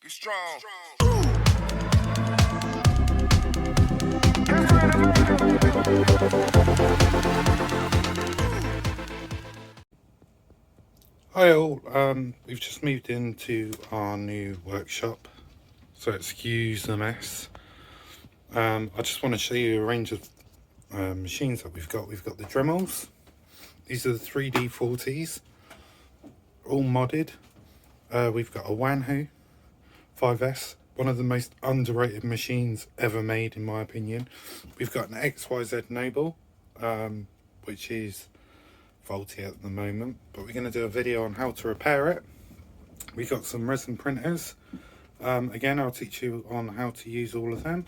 Be strong. Hi all, we've just moved into our new workshop, so excuse the mess. I just want to show you a range of machines that we've got. We've got the Dremels. These are the 3D40s, all modded. We've got a Wanhu 5S, one of the most underrated machines ever made in my opinion. We've got an XYZ Nobel, which is faulty at the moment, but we're going to do a video on how to repair it. We've got some resin printers. Again, I'll teach you on how to use all of them.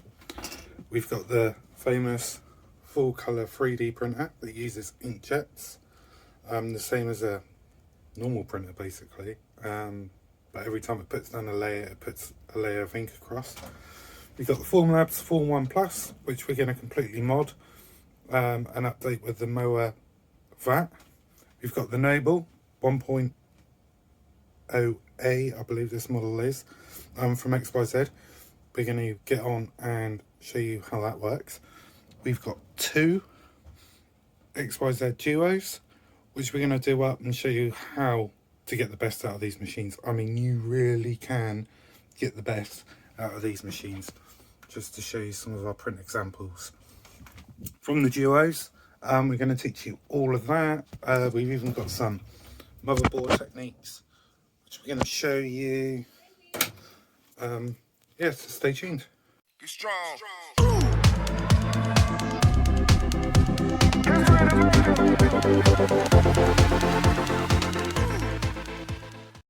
We've got the famous full color 3D printer that uses inkjets, the same as a normal printer basically, but every time it puts down a layer, it puts a layer of ink across. We've got the Formlabs Form 1 Plus, which we're going to completely mod and update with the Moa VAT. We've got the Nobel 1.0A, I believe this model is, from XYZ. We're going to get on and show you how that works. We've got two XYZ Duos, which we're going to do up and show you how to get the best out of these machines. I mean, you really can get the best out of these machines. Just to show you some of our print examples from the Duos. We're going to teach you all of that. We've even got some motherboard techniques, which we're going to show you. Yeah, so stay tuned. Be strong.